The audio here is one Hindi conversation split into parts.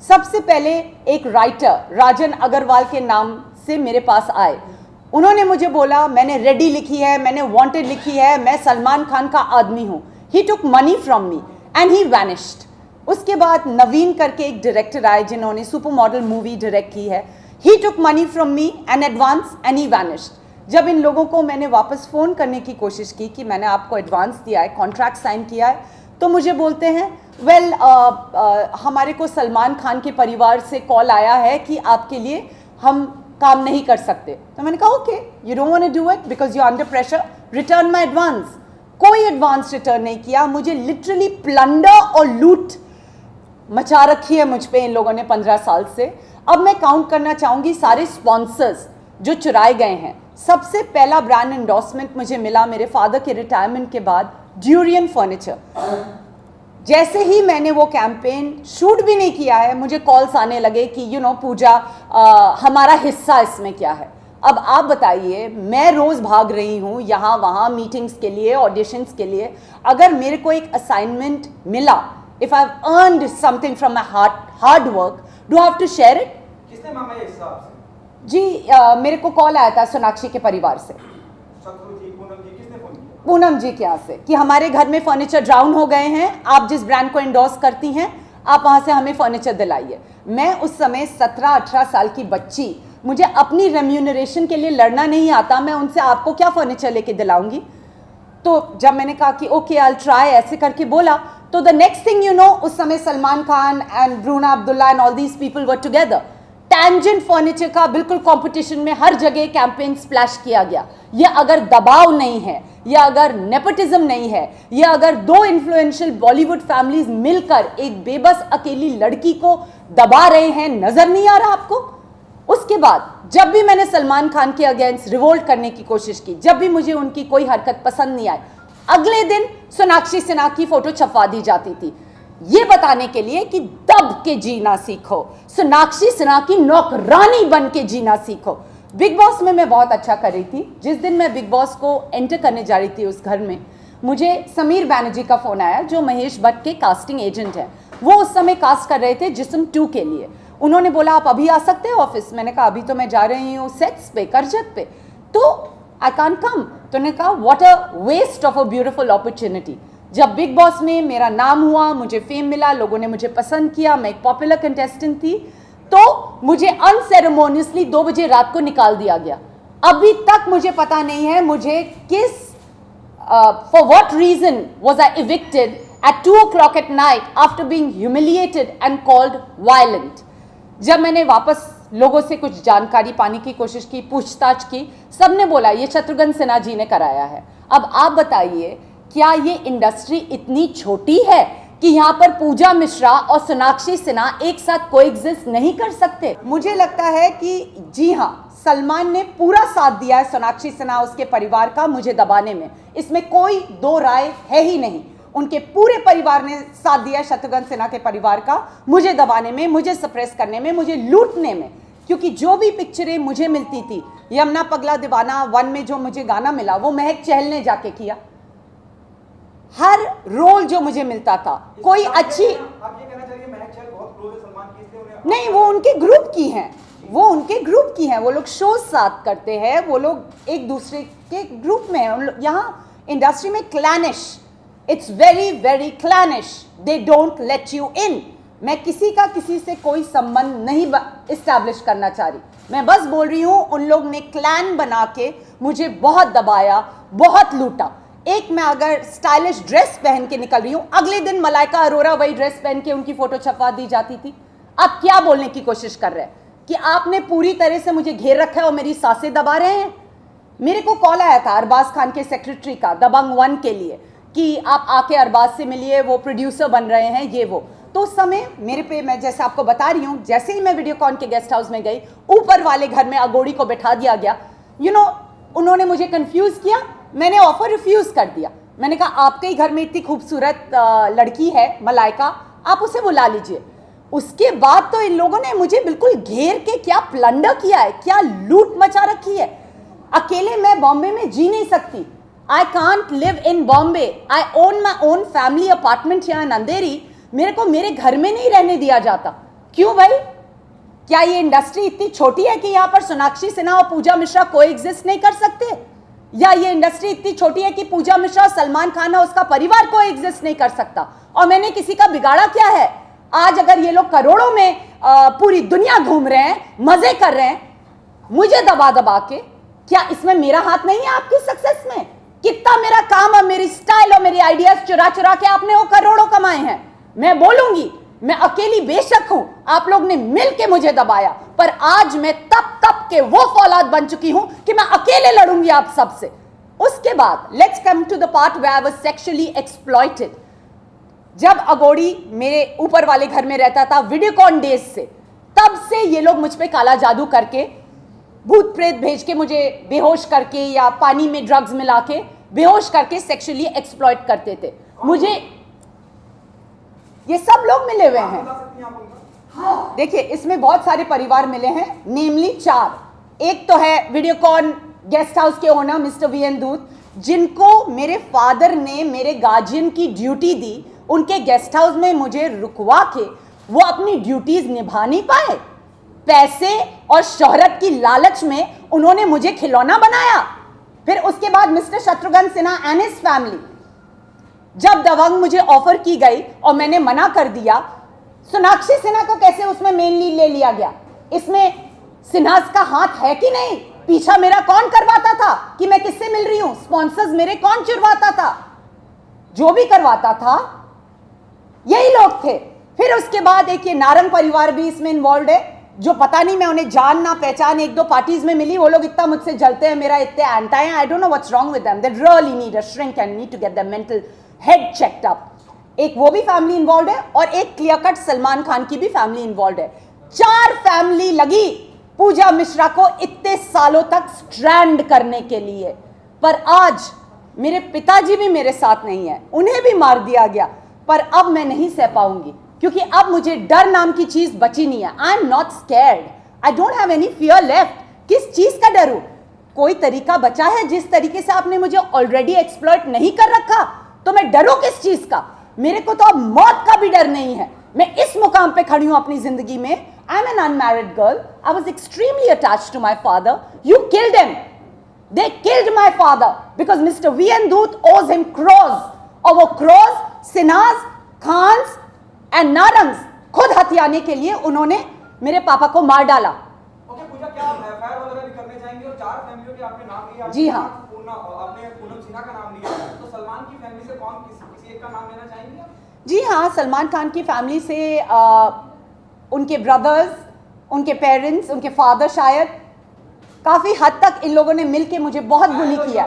सबसे पहले एक राइटर राजन अग्रवाल के नाम से मेरे पास आए। उन्होंने मुझे बोला, मैंने रेडी लिखी है, मैंने वांटेड लिखी है, मैं सलमान खान का आदमी हूँ। He took money from me and he vanished. उसके बाद नवीन करके एक डायरेक्टर आए जिन्होंने सुपर मॉडल मूवी डायरेक्ट की है। He took money from me and advance and he vanished. जब इन लोगों को मैंने वापस फ़ोन करने की कोशिश की कि मैंने आपको एडवांस दिया है, कॉन्ट्रैक्ट साइन किया है, तो मुझे बोलते हैं वेल हमारे को सलमान खान के परिवार से कॉल आया है कि आपके लिए हम काम नहीं कर सकते। तो मैंने कहा okay, you don't want to do it because you are under pressure, return my advance. कोई एडवांस रिटर्न नहीं किया। मुझे लिटरली प्लंडर और लूट मचा रखी है मुझ पे इन लोगों ने 15 साल से। अब मैं काउंट करना चाहूँगी सारे स्पॉन्सर्स जो चुराए गए हैं। सबसे पहला ब्रांड एंडोर्समेंट मुझे मिला मेरे फादर के रिटायरमेंट के बाद, ड्यूरियन फर्नीचर। जैसे ही मैंने वो कैंपेन शूट भी नहीं किया है, मुझे कॉल्स आने लगे कि यू नो पूजा हमारा हिस्सा इसमें क्या है। अब आप बताइए, मैं रोज़ भाग रही हूँ यहाँ वहाँ मीटिंग्स के लिए, ऑडिशंस के लिए। अगर मेरे को एक असाइनमेंट मिला, if I've earned something from my hard work, do I have to share it? किसने मांगा ये हिस्सा आपसे? जी मेरे को कॉल आया था सोनाक्षी के परिवार से, शत्रु जी, पूनम जी, किसने फोन किया? पूनम जी के यहाँ से, कि हमारे घर में फर्नीचर डाउन हो गए हैं, आप जिस ब्रांड को एंडोर्स करती हैं आप वहाँ से हमें फर्नीचर दिलाइए। मैं उस समय 17-18 साल की बच्ची, मुझे अपनी रेम्यूनरेशन के लिए लड़ना नहीं आता, मैं उनसे आपको क्या फर्नीचर लेके दिलाऊंगी। तो जब मैंने कहा कि ओके आई विल ट्राई, ऐसे करके बोला, तो the next thing you know, उस समय Salman Khan and Bruna Abdullah and all these people were together. Tangent furniture का बिल्कुल कंपटीशन में हर जगह कैंपेन स्प्लैश किया गया। ये अगर दबाव नहीं है, या अगर नेपोटिज्म नहीं है, या अगर दो इन्फ्लुएंशियल बॉलीवुड फैमिलीज मिलकर एक बेबस अकेली लड़की को दबा रहे हैं, नजर नहीं आ रहा आपको? उसके बाद जब भी मैंने सलमान खान के अगेंस्ट रिवोल्ट करने की कोशिश की, जब भी मुझे उनकी कोई हरकत पसंद नहीं आई, अगले दिन सोनाक्षी सिन्हा की फोटो छपवा दी जाती थी, ये बताने के लिए कि दब के जीना सीखो, सोनाक्षी सिन्हा की नौकरानी बन के जीना सीखो। बिग बॉस में मैं बहुत अच्छा कर रही थी। जिस दिन मैं बिग बॉस को एंटर करने जा रही थी उस घर में, मुझे समीर बैनर्जी का फोन आया जो महेश भट्ट के कास्टिंग एजेंट हैं। वो उस समय कास्ट कर रहे थे जिस्म 2 के लिए। उन्होंने बोला आप अभी आ सकते हैं ऑफिस? मैंने कहा अभी तो मैं जा रही हूँ सेट्स पे, करजत पे, तो आई कांट कम। तो उन्होंने कहा what a waste of a beautiful opportunity. जब बिग बॉस में मेरा नाम हुआ, मुझे फेम मिला, लोगों ने मुझे पसंद किया, मैं एक पॉपुलर कंटेस्टेंट थी, तो मुझे अनसेरेमोनियसली 2 बजे रात को निकाल दिया गया। अभी तक मुझे पता नहीं है मुझे किस for what reason was I evicted at 2 o'clock at night after being humiliated and called violent। जब मैंने वापस लोगों से कुछ जानकारी पाने की कोशिश की, पूछताछ की, सबने बोला ये शत्रुघ्न सिन्हा जी ने कराया है। अब आप बताइए, क्या ये इंडस्ट्री इतनी छोटी है कि यहाँ पर पूजा मिश्रा और सोनाक्षी सिन्हा एक साथ कोएग्जिस्ट नहीं कर सकते? मुझे लगता है कि जी हाँ, सलमान ने पूरा साथ दिया है सोनाक्षी सिन्हा उसके परिवार का मुझे दबाने में, इसमें कोई दो राय है ही नहीं। उनके पूरे परिवार ने साथ दिया शत्रुघ्न सिन्हा के परिवार का मुझे दबाने में, मुझे सप्रेस करने में, मुझे लूटने में। क्योंकि जो भी पिक्चरें मुझे मिलती थी, यमुना पगला दीवाना 1 में जो मुझे गाना मिला वो महक चहल ने जाके किया। हर रोल जो मुझे मिलता था, कोई अच्छी, आप ये कहना चाहिए महक चहल बहुत क्लोज है सलमान की, इसलिए उन्हें नहीं, वो उनके ग्रुप की हैं, वो उनके ग्रुप की हैं, वो लोग शो साथ करते हैं, वो लोग एक दूसरे के ग्रुप में हैं। यहाँ इंडस्ट्री में clannish, it's very very clannish, they don't let you in. मैं किसी का किसी से कोई संबंध नहीं इस्टेब्लिश करना चाह रही, मैं बस बोल रही हूँ उन लोग ने क्लैन बना के मुझे बहुत दबाया, बहुत लूटा। एक मैं अगर स्टाइलिश ड्रेस पहन के निकल रही हूँ, अगले दिन मलाइका अरोरा वही ड्रेस पहन के उनकी फोटो छपवा दी जाती थी। आप क्या बोलने की कोशिश कर रहे हैं कि आपने पूरी तरह से मुझे घेर रखा है और मेरी सांसें दबा रहे हैं? मेरे को कॉल आया था अरबाज खान के सेक्रेटरी का दबंग 1 के लिए कि आप आके अरबाज से मिलिए, वो प्रोड्यूसर बन रहे हैं, ये वो। तो उस समय मेरे पे, मैं जैसे आपको बता रही हूँ, जैसे ही मैं वीडियोकॉन के गेस्ट हाउस में गई, ऊपर वाले घर में अगोड़ी को बैठा दिया गया। यू नो, उन्होंने मुझे कंफ्यूज किया, मैंने ऑफर रिफ्यूज कर दिया। मैंने कहा आपके ही घर में इतनी खूबसूरत लड़की है मलाइका, आप उसे बुला लीजिए। उसके बाद तो इन लोगों ने मुझे बिल्कुल घेर के क्या प्लंडर किया है, क्या लूट मचा रखी है। अकेले मैं बॉम्बे में जी नहीं सकती। I can't live in Bombay, I own my own family apartment यहाँ इन अंधेरी। मेरे को मेरे घर में नहीं रहने दिया जाता। क्यों भाई? क्या ये इंडस्ट्री इतनी छोटी है कि यहां पर सोनाक्षी सिन्हा और पूजा मिश्रा कोएग्जिस्ट नहीं कर सकते? या ये इंडस्ट्री इतनी छोटी है कि पूजा मिश्रा और सलमान खान और उसका परिवार कोएग्जिस्ट नहीं कर सकता? और मैंने किसी का बिगाड़ा क्या है? आज अगर ये लोग करोड़ों में पूरी दुनिया घूम रहे हैं, मजे कर रहे हैं, मुझे दबा दबा के, क्या इसमें मेरा हाथ नहीं है आपकी सक्सेस में? कितना मेरा काम और मेरी स्टाइल और मेरी आइडियाज चुरा चुरा के आपने वो करोड़ों कमाए हैं। मैं बोलूंगी, मैं अकेली बेशक हूं, आप लोग ने मिलके मुझे दबाया, पर आज मैं तब के वो फौलाद बन चुकी हूं कि मैं अकेले लड़ूंगी आप सबसे। उसके बाद let's come to the part where I was sexually exploited. जब अगोड़ी मेरे ऊपर वाले घर में रहता था वीडियोकॉन डेज से, तब से ये लोग मुझ पे काला जादू करके, भूत प्रेत भेज के, मुझे बेहोश करके या पानी में ड्रग्स मिला के बेहोश करके सेक्सुअली एक्सप्लॉइट करते थे। मुझे ये सब लोग मिले हुए हैं। बता सकती हैं आप उनका? देखिए, इसमें बहुत सारे परिवार मिले हैं, नेमली 4। एक तो है वीडियोकॉन गेस्ट हाउस के ओनर मिस्टर वीएन दूत, जिनको मेरे फादर ने मेरे गार्जियन की ड्यूटी दी। उनके गेस्ट हाउस में मुझे रुकवा के वो अपनी ड्यूटीज निभा नहीं पाए। पैसे और शोहरत की लालच में उन्होंने मुझे खिलौना बनाया। फिर उसके बाद mister Shatrughan Sinha and his family, जब दबंग मुझे ऑफर की गई और मैंने मना कर दिया, सोनाक्षी सिन्हा को कैसे उसमें मेन लीड ले लिया गया? इसमें सिन्हास का हाथ है कि नहीं? पीछा मेरा कौन करवाता था कि मैं किससे मिल रही हूं? स्पॉन्सर्स मेरे कौन चुरवाता था? जो भी करवाता था यही लोग थे। फिर उसके बाद एक ये नारंग परिवार भी इसमें इन्वॉल्व है, जो पता नहीं, मैं उन्हें जान ना पहचान, 1-2 पार्टीज में मिली, वो लोग इतना मुझसे जलते हैं, मेरा इतने एंटी हैं। I don't know what's wrong with them, they really need a shrink and need to get their mental head checked up. एक वो भी फैमिली इन्वॉल्व है और एक क्लियर कट सलमान खान की भी फैमिली इन्वॉल्व है। 4 फैमिली लगी पूजा मिश्रा को इतने सालों तक स्ट्रैंड करने के लिए, पर आज मेरे पिताजी भी मेरे साथ नहीं है, उन्हें भी मार दिया गया। पर अब मैं नहीं सह पाऊंगी, क्योंकि अब मुझे डर नाम की चीज बची नहीं है। I am not scared, I don't have any fear left. किस चीज का डर हूं? कोई तरीका बचा है? जिस तरीके से आपने मुझे ऑलरेडी एक्सप्लॉइट नहीं कर रखा, तो मैं डरूं किस चीज का? मेरे को तो अब मौत का भी डर नहीं है। मैं इस मुकाम पे खड़ी हूं अपनी जिंदगी में। I am an unmarried girl, I was extremely attached to my father. You killed him, they killed my father because mister VN Dhoot owes him crores, और वो crores सिन्हास, खान्स एंड नारंग्स खुद हथियाने के लिए उन्होंने मेरे पापा को मार डाला। ओके पूजा, क्या आप एफआईआर वगैरह भी करने चाहेंगे? और 4 फैमिलियों के आपने नाम लिया, जी हाँ। आपने पूनम सिन्हा का नाम लिया, तो सलमान की फैमिली से कौन किसी एक का नाम लेना चाहेंगे आप? जी हाँ, सलमान खान की फैमिली से उनके ब्रदर्स, उनके पेरेंट्स, उनके फादर, शायद काफी हद तक इन लोगों ने मिलके मुझे बहुत बुली किया।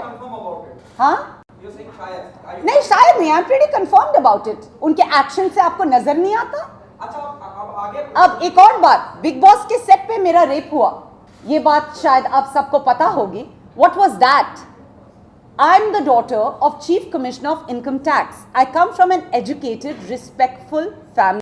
हाँ नहीं, शायद नहीं, I am pretty confirmed about it. उनके एक्शन से आपको नजर नहीं आता? अच्छा, अब आगे अब एक और बात, बिग बॉस के सेट पे मेरा रेप हुआ, ये बात शायद आप सबको पता होगी। What was that? I am the daughter of chief commissioner of income tax. I come from an educated, respectful family.